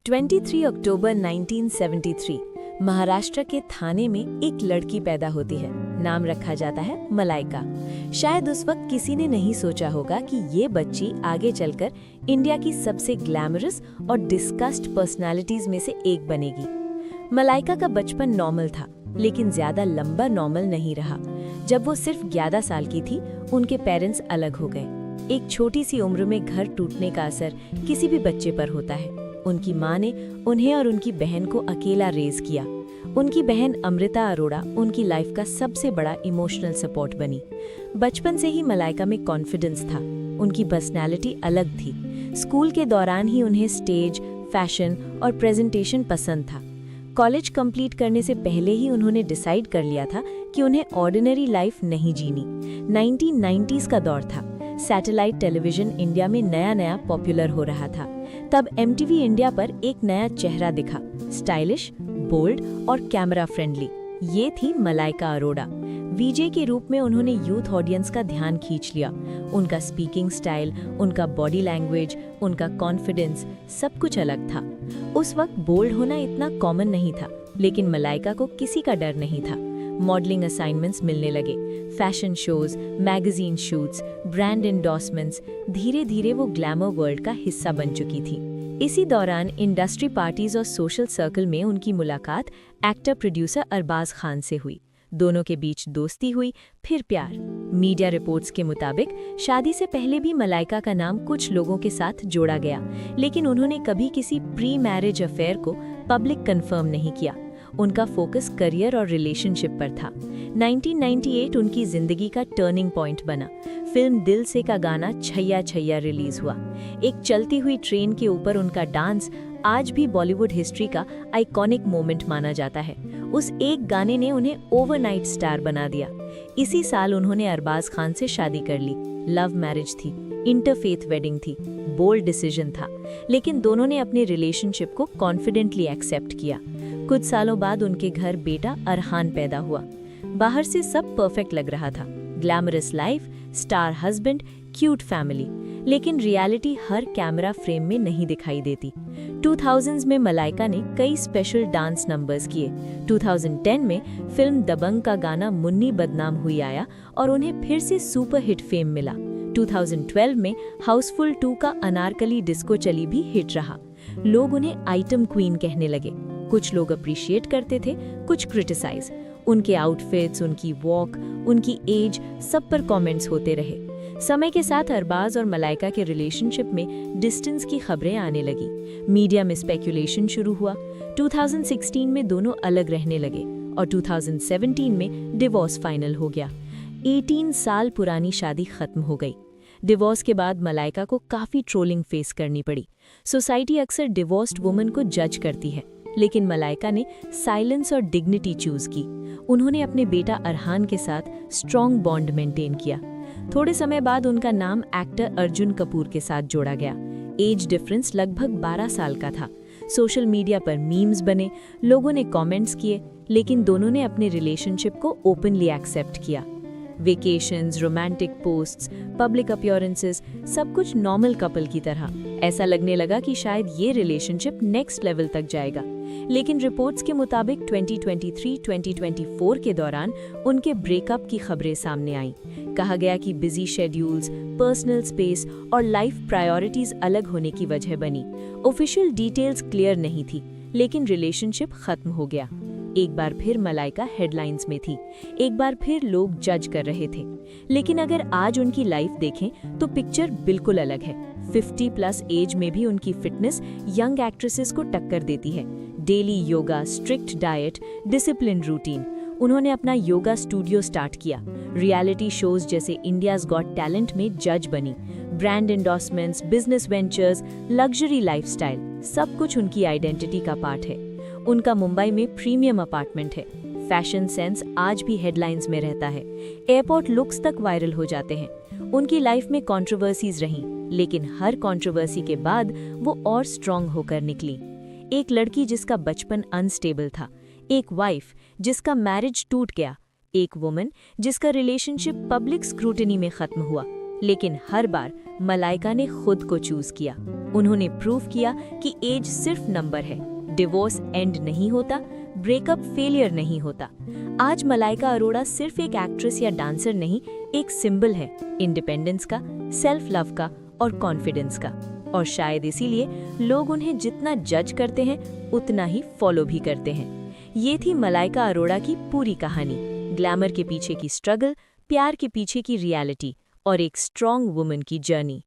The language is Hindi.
23 अक्टूबर 1973 महाराष्ट्र के थाने में एक लड़की पैदा होती है। नाम रखा जाता है मलाइका। शायद उस वक्त किसी ने नहीं सोचा होगा कि ये बच्ची आगे चलकर इंडिया की सबसे ग्लैमरस और डिस्कस्ड पर्सनालिटीज में से एक बनेगी। मलाइका का बचपन नॉर्मल था, लेकिन ज्यादा लंबा नॉर्मल नहीं रहा। जब वो सिर्फ 11 साल की थी, उनके पेरेंट्स अलग हो गए। एक छोटी सी उम्र में घर टूटने का असर किसी भी बच्चे पर होता है। उनकी माँ ने उन्हें और उनकी बहन को अकेला रेज किया। उनकी बहन अमृता अरोड़ा उनकी लाइफ का सबसे बड़ा इमोशनल सपोर्ट बनी। बचपन से ही मलाइका में कॉन्फिडेंस था। उनकी पर्सनैलिटी अलग थी। स्कूल के दौरान ही उन्हें स्टेज, फैशन और प्रेजेंटेशन पसंद था। कॉलेज कंप्लीट करने से पहले ही उन्होंने डिसाइड कर लिया था कि उन्हें ऑर्डिनरी लाइफ नहीं जीनी। 1990s का दौर था। सैटेलाइट टेलीविजन इंडिया में नया पॉपुलर हो रहा था। तब MTV इंडिया पर एक नया चेहरा दिखा, स्टाइलिश, बोल्ड और कैमरा फ्रेंडली। ये थी मलाइका अरोड़ा। वीजे के रूप में उन्होंने यूथ ऑडियंस का ध्यान खींच लिया। उनका स्पीकिंग स्टाइल, उनका बॉडी लैंग्वेज, उनका कॉन्फिडेंस, सब कुछ अलग था। उस वक्त बोल्ड होना इतना कॉमन नहीं था, लेकिन मलाइका को किसी का डर नहीं था। मॉडलिंग असाइनमेंट्स मिलने लगे, fashion shows, magazine shoots, brand endorsements. धीरे धीरे वो ग्लैमर वर्ल्ड का हिस्सा बन चुकी थी। इसी दौरान इंडस्ट्री पार्टीज और सोशल सर्कल में उनकी मुलाकात एक्टर प्रोड्यूसर अरबाज खान से हुई। दोनों के बीच दोस्ती हुई, फिर प्यार। मीडिया रिपोर्ट्स के मुताबिक शादी से पहले भी मलाइका का नाम कुछ लोगों के साथ जोड़ा गया, लेकिन उन्होंने कभी किसी प्री मैरिज अफेयर को पब्लिक कंफर्म नहीं किया। उनका फोकस करियर और रिलेशनशिप पर था। 1998 उनकी जिंदगी का टर्निंग पॉइंट बना। फिल्म दिल से का गाना छैया छैया रिलीज हुआ। एक चलती हुई ट्रेन के ऊपर उनका डांस आज भी बॉलीवुड हिस्ट्री का आइकॉनिक मोमेंट माना जाता है। उस एक गाने ने उन्हें ओवरनाइट स्टार बना दिया। इसी साल उन्होंने अरबाज खान से शादी कर ली। लव मैरिज थी, इंटरफेथ वेडिंग थी, बोल्ड डिसीजन था, लेकिन दोनों ने अपने रिलेशनशिप को कॉन्फिडेंटली एक्सेप्ट किया। कुछ सालों बाद उनके घर बेटा अरहान पैदा हुआ। बाहर से सब परफेक्ट लग रहा था, glamorous life, star husband, cute family, लेकिन रियलिटी हर कैमरा फ्रेम में नहीं दिखाई देती। 2000s में मलाइका ने कई स्पेशल डांस नंबर्स किए। 2010 में फिल्म दबंग का गाना मुन्नी बदनाम हुई आया और उन्हें फिर से सुपर हिट फेम मिला। 2012 में हाउसफुल 2 का अनारकली डिस्को चली भी हिट रहा। लोग उन्हें आइटम क्वीन कहने लगे। कुछ लोग अप्रिशिएट करते थे, कुछ क्रिटिसाइज। उनके आउटफिट्स, उनकी वॉक, उनकी एज, सब पर कमेंट्स होते रहे। समय के साथ अरबाज और मलाइका के रिलेशनशिप में डिस्टेंस की खबरें आने लगी। मीडिया में स्पेकुलेशन शुरू हुआ। 2016 में दोनों अलग रहने लगे और 2017 में डिवोर्स फाइनल हो गया। 18 साल पुरानी शादी खत्म हो गई। डिवोर्स के बाद मलाइका को काफी ट्रोलिंग फेस करनी पड़ी। सोसाइटी अक्सर डिवोर्स्ड वुमन को जज करती है, लेकिन मलाइका ने साइलेंस और डिग्निटी चूज की। उन्होंने अपने बेटा अरहान के साथ स्ट्रॉन्ग बॉन्ड मेंटेन किया। थोड़े समय बाद उनका नाम एक्टर अर्जुन कपूर के साथ जोड़ा गया। एज डिफरेंस लगभग 12 साल का था। सोशल मीडिया पर मीम्स बने, लोगों ने कमेंट्स किए, लेकिन दोनों ने अपने रिलेशनशिप को ओपनली एक्सेप्ट किया। Vacations, romantic posts, public appearances, सब कुछ नॉर्मल कपल की तरह। ऐसा लगने लगा कि शायद ये रिलेशनशिप नेक्स्ट लेवल तक जाएगा। लेकिन रिपोर्ट्स के मुताबिक 2023-2024 के दौरान उनके ब्रेकअप की खबरें सामने आईं। कहा गया कि बिजी शेड्यूल्स, पर्सनल स्पेस और लाइफ प्रायोरिटीज अलग होने की वजह बनी। ऑफिशियल डिटेल्स क्लियर नहीं थी, लेकिन रिलेशनशिप खत्म हो गया। एक बार फिर मलाइका हेडलाइंस में थी, एक बार फिर लोग जज कर रहे थे। लेकिन अगर आज उनकी लाइफ देखें तो पिक्चर बिल्कुल अलग है। 50+ एज में भी उनकी फिटनेस यंग एक्ट्रेसेस को टक्कर देती है। Daily yoga, strict diet, discipline routine. उन्होंने अपना योगा स्टूडियो स्टार्ट किया। रियलिटी शोज जैसे इंडियाज गॉट टैलेंट में जज बनी। Brand endorsements, business ventures, luxury lifestyle, सब कुछ उनकी आइडेंटिटी का पार्ट है। उनका मुंबई में प्रीमियम अपार्टमेंट है। फैशन सेंस आज भी हेडलाइंस में रहता है। एयरपोर्ट लुक्स तक वायरल हो जाते हैं। उनकी लाइफ में कंट्रोवर्सीज रहीं, लेकिन हर कंट्रोवर्सी के बाद वो और स्ट्रॉन्ग होकर निकली। एक लड़की जिसका बचपन अनस्टेबल था, एक वाइफ जिसका मैरिज टूट गया, एक वुमन जिसका रिलेशनशिप पब्लिक स्क्रूटनी में खत्म हुआ, लेकिन हर बार मलाइका ने खुद को चूज किया। उन्होंने प्रूव किया कि एज सिर्फ नंबर है, डिवोर्स एंड नहीं होता, ब्रेकअप फेलियर नहीं होता। आज मलाइका अरोड़ा सिर्फ एक एक्ट्रेस या डांसर नहीं, एक सिंबल है इंडिपेंडेंस का, सेल्फ लव का और कॉन्फिडेंस का। और शायद इसीलिए लोग उन्हें जितना जज करते हैं उतना ही फॉलो भी करते हैं। ये थी मलाइका अरोड़ा की पूरी कहानी, ग्लैमर के पीछे की स्ट्रगल, प्यार के पीछे की रियलिटी और एक स्ट्रॉन्ग वुमन की जर्नी।